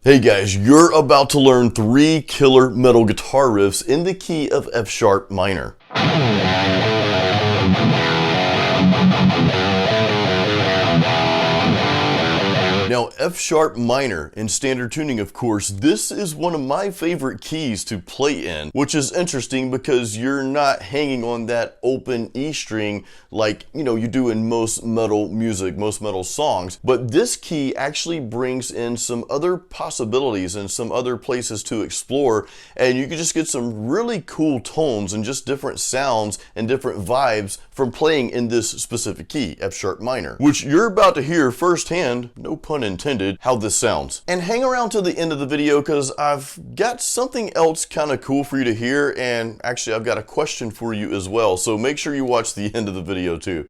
Hey guys, you're about to learn 3 killer metal guitar riffs in the key of F sharp minor. Now, F sharp minor in standard tuning, of course, this is one of my favorite keys to play in, which is interesting because you're not hanging on that open E string like, you do in most metal music, most metal songs. But this key actually brings in some other possibilities and some other places to explore, and you can just get some really cool tones and just different sounds and different vibes from playing in this specific key, F sharp minor, which you're about to hear firsthand, no pun intended, how this sounds. And hang around to the end of the video because I've got something else kind of cool for you to hear, and actually I've got a question for you as well, so make sure you watch the end of the video too.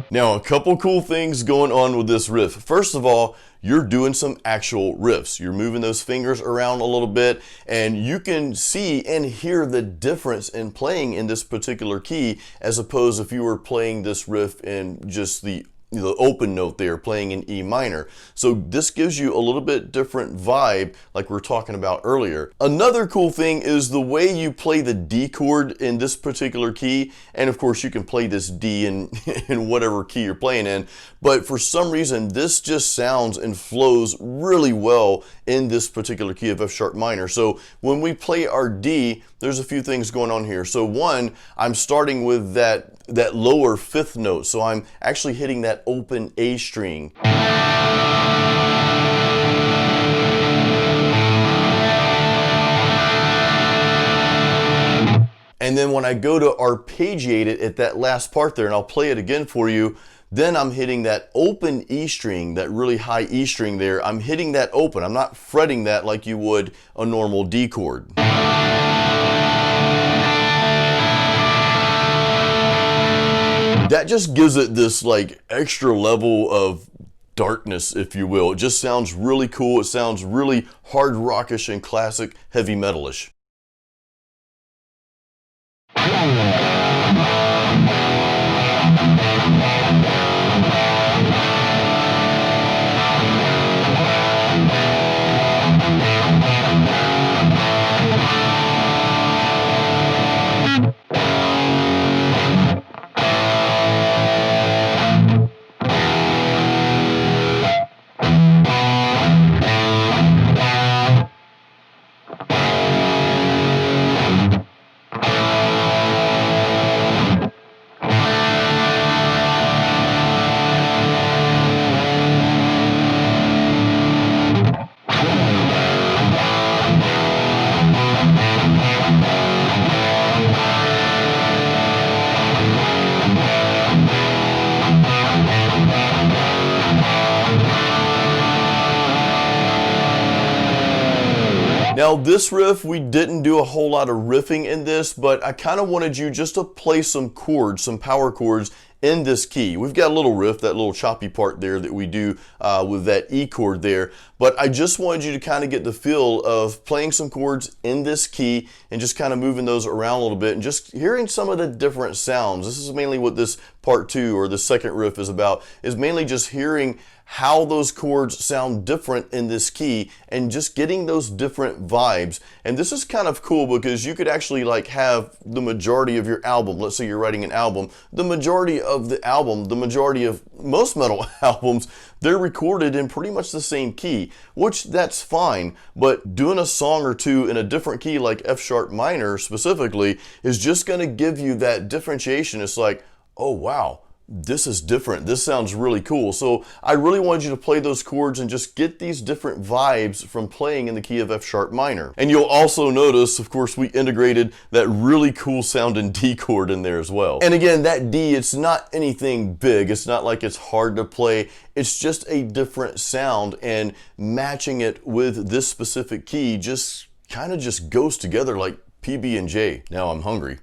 Now, a couple cool things going on with this riff. First of all, you're doing some actual riffs. You're moving those fingers around a little bit, and you can see and hear the difference in playing in this particular key as opposed if you were playing this riff in just the open note there, playing in E minor. So this gives you a little bit different vibe like we were talking about earlier. Another cool thing is the way you play the D chord in this particular key, and of course you can play this D in whatever key you're playing in, but for some reason this just sounds and flows really well in this particular key of F sharp minor. So when we play our D, there's a few things going on here. So one, I'm starting with that lower fifth note, so I'm actually hitting that open A string. And then when I go to arpeggiate it at that last part there, and I'll play it again for you, then I'm hitting that open E string, that really high E string there. I'm hitting that open. I'm not fretting that like you would a normal D chord. That just gives it this like extra level of darkness, if you will. It just sounds really cool. It sounds really hard rockish and classic heavy metalish. Now this riff, we didn't do a whole lot of riffing in this, but I kind of wanted you just to play some chords, some power chords in this key. We've got a little riff, that little choppy part there that we do with that E chord there, but I just wanted you to kind of get the feel of playing some chords in this key and just kind of moving those around a little bit and just hearing some of the different sounds. This is mainly what this part 2 or the second riff is about, is mainly just hearing how those chords sound different in this key and just getting those different vibes. And this is kind of cool because you could actually like have the majority of your album, let's say you're writing an album, the majority of the album, the majority of most metal albums, they're recorded in pretty much the same key, which that's fine, but doing a song or two in a different key like F sharp minor specifically is just going to give you that differentiation. It's like, oh wow, this is different. This sounds really cool. So I really wanted you to play those chords and just get these different vibes from playing in the key of F sharp minor. And you'll also notice, of course, we integrated that really cool sounding D chord in there as well. And again, that D, it's not anything big. It's not like it's hard to play. It's just a different sound, and matching it with this specific key just kind of just goes together like PB&J. Now I'm hungry.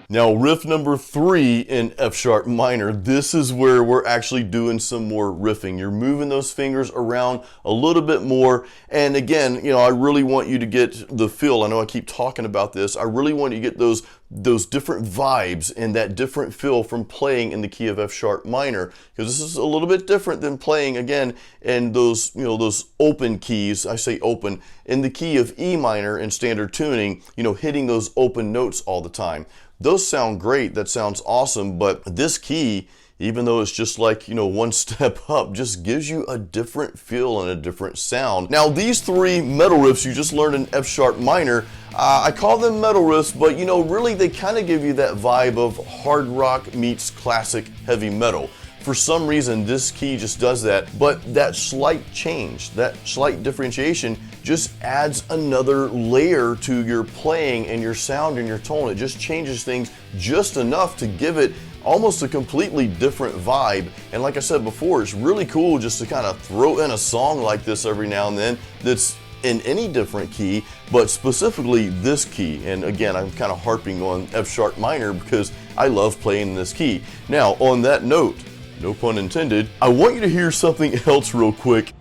Now, riff number 3 in F sharp minor, this is where we're actually doing some more riffing. You're moving those fingers around a little bit more. And again, you know, I really want you to get the feel. I know I keep talking about this. I really want you to get those different vibes and that different feel from playing in the key of F sharp minor, because this is a little bit different than playing again in those, you know, those open keys. I say open in the key of E minor in standard tuning, you know, hitting those open notes all the time. Those sound great, that sounds awesome, but this key, even though it's just like, you know, one step up, just gives you a different feel and a different sound. Now, these 3 metal riffs you just learned in F sharp minor, I call them metal riffs, but you know, really they kind of give you that vibe of hard rock meets classic heavy metal. For some reason, this key just does that, but that slight change, that slight differentiation just adds another layer to your playing and your sound and your tone. It just changes things just enough to give it almost a completely different vibe. And like I said before, it's really cool just to kind of throw in a song like this every now and then that's in any different key, but specifically this key. And again, I'm kind of harping on F sharp minor because I love playing this key. Now, on that note, no pun intended, I want you to hear something else real quick.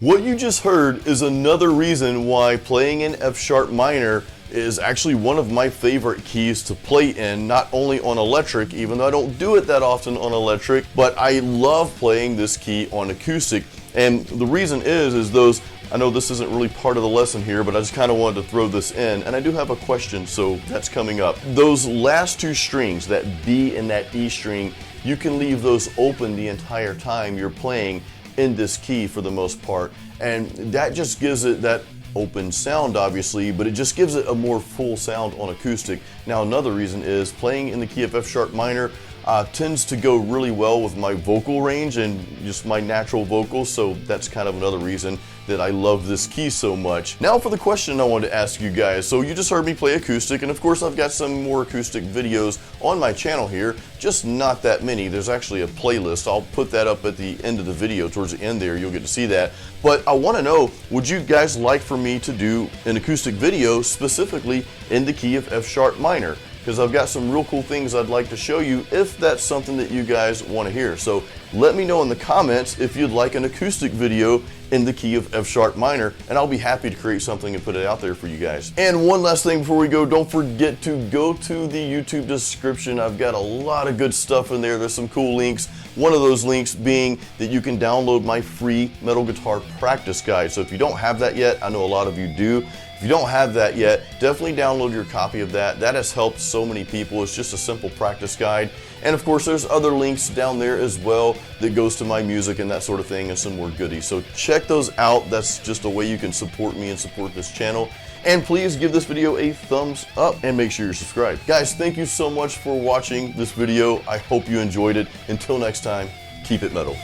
What you just heard is another reason why playing in F sharp minor is actually one of my favorite keys to play in, not only on electric, even though I don't do it that often on electric, but I love playing this key on acoustic. And the reason is those, I know this isn't really part of the lesson here, but I just kind of wanted to throw this in, and I do have a question, so that's coming up. Those last 2 strings, that B and that E string, you can leave those open the entire time you're playing in this key for the most part, and that just gives it that open sound, obviously, but it just gives it a more full sound on acoustic. Now, another reason is playing in the key of F sharp minor tends to go really well with my vocal range and just my natural vocals, so that's kind of another reason that I love this key so much. Now for the question I wanted to ask you guys. So you just heard me play acoustic, and of course I've got some more acoustic videos on my channel here, just not that many. There's actually a playlist. I'll put that up at the end of the video. Towards the end there, you'll get to see that. But I want to know, would you guys like for me to do an acoustic video specifically in the key of F sharp minor? Because I've got some real cool things I'd like to show you if that's something that you guys want to hear. So let me know in the comments if you'd like an acoustic video in the key of F sharp minor, and I'll be happy to create something and put it out there for you guys. And one last thing before we go, don't forget to go to the YouTube description. I've got a lot of good stuff in there. There's some cool links. One of those links being that you can download my free metal guitar practice guide. So if you don't have that yet, I know a lot of you do. If you don't have that yet, definitely download your copy of that. That has helped so many people. It's just a simple practice guide. And of course, there's other links down there as well that goes to my music and that sort of thing and some more goodies. So check those out. That's just a way you can support me and support this channel. And please give this video a thumbs up and make sure you're subscribed. Guys, thank you so much for watching this video. I hope you enjoyed it. Until next time, keep it metal.